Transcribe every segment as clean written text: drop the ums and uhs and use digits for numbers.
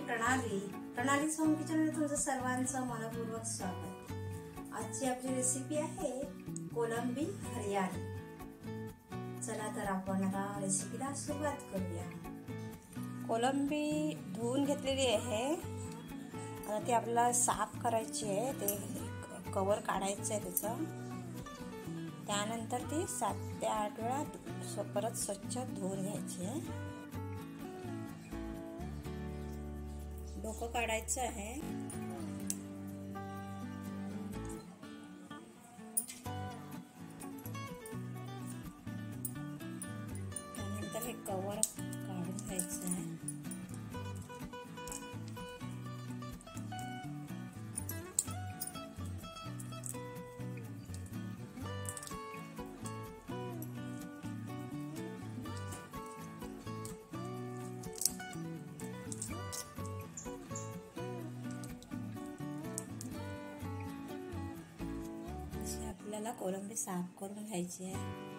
प्रणाली होम किचनमध्ये तुमचं सर्वांचं मनपूर्वक स्वागत। आजची आपली रेसिपी आहे कोलंबी हरियाळी। चला तर आपण आता रेसिपीला सुरुवात करूया। कोलंबी धुवून घेतलेली आहे, आता ती आपल्याला साफ करायची आहे। ते कवर काढायचं आहे त्याचं, त्यानंतर ती 7 ते 8 वेळा परत स्वच्छ धुवून घ्यायची आहे। डोकं काढायचं आहे, त्यानंतर हे कवर काढून घ्यायचं आहे। आपल्याला कोलंबी साफ करून घ्यायची आहे।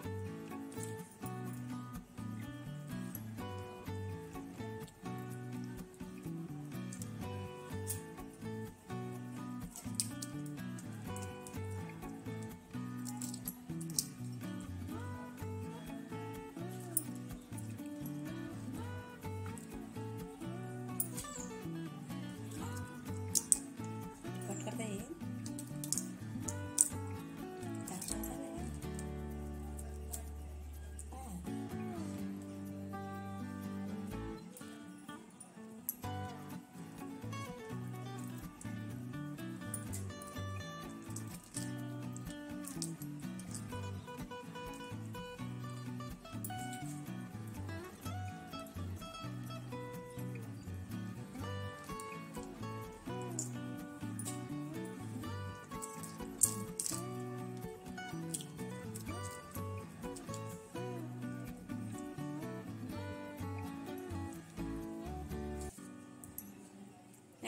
कट करता येईल।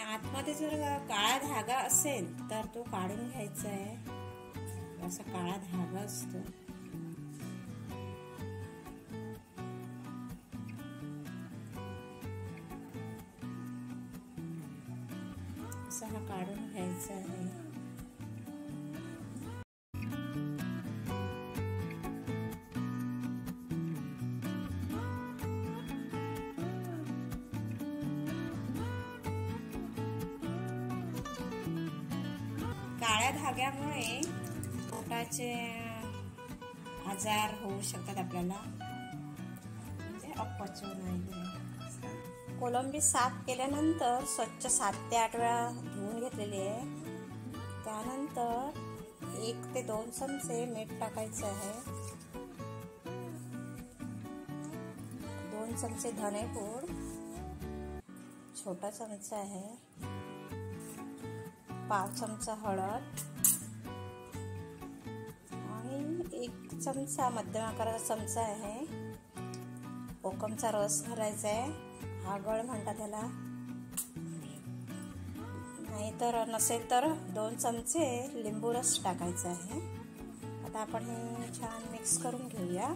आतमध्ये जर काळा धागा असेल तर तो काढून घ्यायचा आहे। असा काळा धागा असतो, असा हा काढून घ्यायचा आहे। काळ्या धाग्यामुळे पोटाचे आजार होऊ शकतात आपल्याला, म्हणजे अपचन वगैरे। कोलंबी साफ केल्यानंतर स्वच्छ 7 ते 8 वेळा धुवून घेतलेली आहे। त्यानंतर 1 ते 2 चमचे मीठ टाकायचं आहे, 2 चमचे धनेपूड, छोटा चमचा आहे, 1/2 चमचा हळद आणि 1 चमचा मध्यम आकाराचा चमचा आहे कोकमचा रस घालायचा आहे। आगळ म्हणतात त्याला, नाहीतर नसेल तर 2 चमचे लिंबू रस टाकायचा आहे। आता आपण हे छान मिक्स करून घेऊया।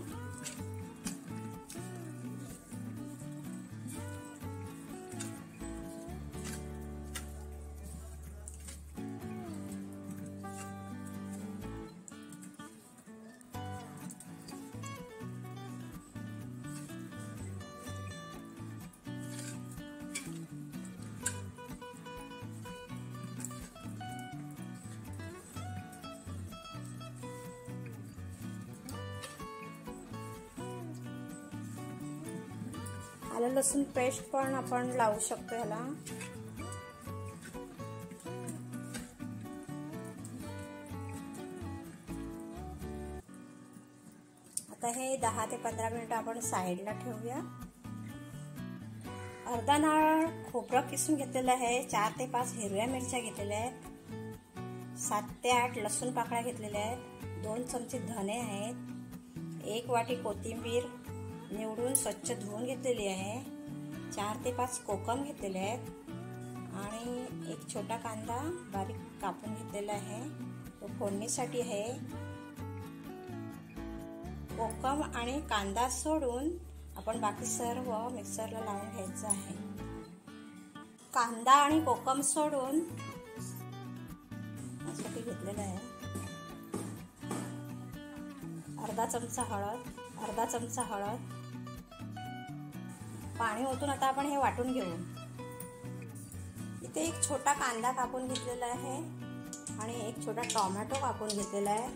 आलं लसूण पेस्ट पण आपण लावू शकतो ह्याला। आता हे 10 ते 15 मिनिटं आपण साईडला ठेवूया। अर्धा नारळ खोबरं किसून घेतलेलं आहे, 4 ते 5 हिरव्या मिरच्या घेतलेल्या आहेत, 7 ते 8 लसूण पाकळ्या घेतलेल्या आहेत, 2 चमचे धने आहेत, 1 वाटी कोथिंबीर निवडून स्वच्छ धुवून घेतलेली आहे, 4 ते 5 कोकम घेतलेले आहेत आणि 1 छोटा कांदा बारीक कापून घेतलेला आहे, तो फोडणीसाठी आहे। कोकम आणि कांदा सोडून आपण बाकी सर्व मिक्सरला लावून घ्यायचं आहे। कांदा आणि कोकम सोडून यासाठी घेतलेलं आहे. अर्धा चमचा हळद, पाणी ओतून आता आपण हे वाटून घेऊ. इथे एक छोटा कांदा कापून घेतलेला आहे आणि एक छोटा टोमॅटो कापून घेतलेला आहे.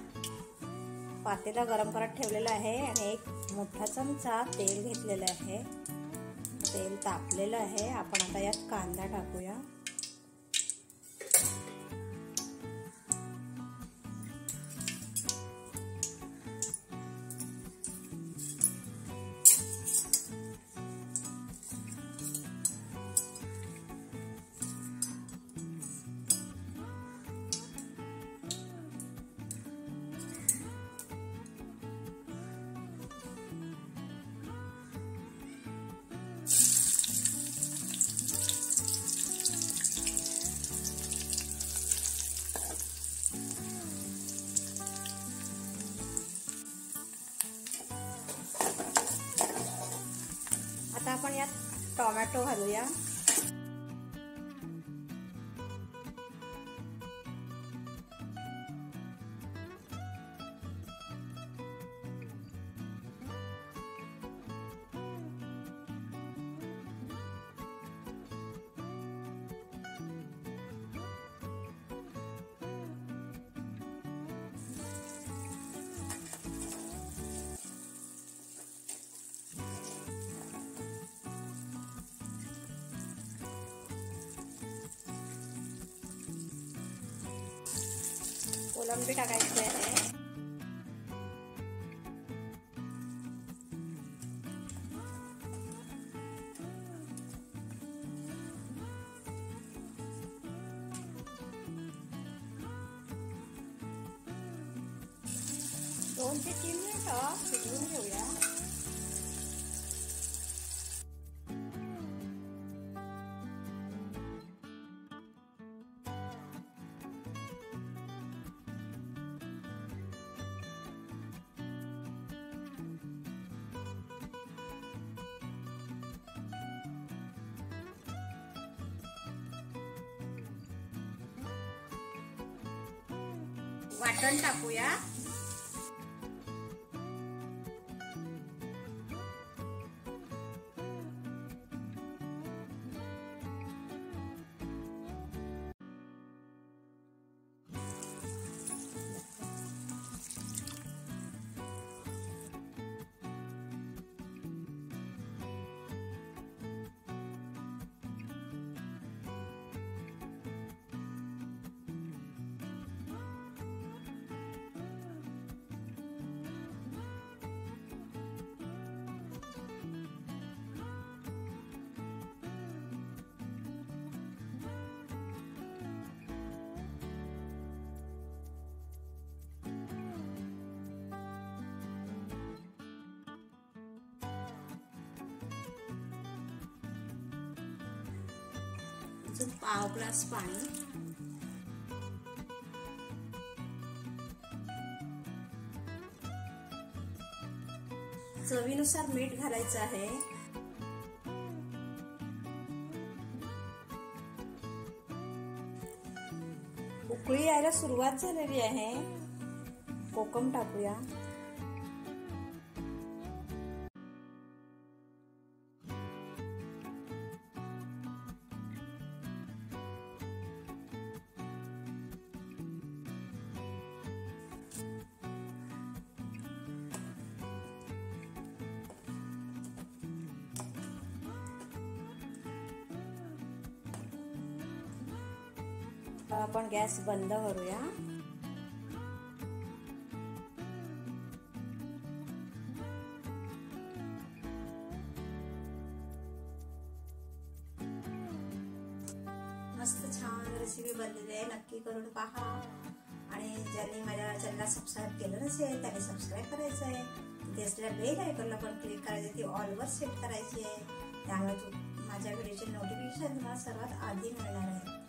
पातेलं गरम करत ठेवलेलं आहे आणि एक मोठा चमचा तेल घेतलेलं आहे. तेल तापलेलं आहे. आपण आता यात कांदा टाकूया. आता आपण यात टोमॅटो घालूया. कोलंबी टाकायची आहे. दोन ते 3 मिनिटं शिजवून घेऊया. वाटण टाकूया. पाव ग्लास पाणी. चवीनुसार मीठ घालायचं आहे. उकळी यायला सुरुवात झालेली आहे. कोकम टाकूया. आपण गॅस बंद करूया. मस्त छान रेसिपी बनलेली आहे. नक्की करून पहा. आणि ज्यांनी माझ्या चॅनलला सबस्क्राईब केलं नसेल त्यांनी सबस्क्राईब करायचं आहे. तिथे असलेल्या बेल आयकॉनला पण क्लिक करायचं. ती ऑलवर सेट करायची आहे. त्यामुळे माझ्या व्हिडिओचे नोटिफिकेशन तुम्हाला सर्वात आधी मिळणार आहे.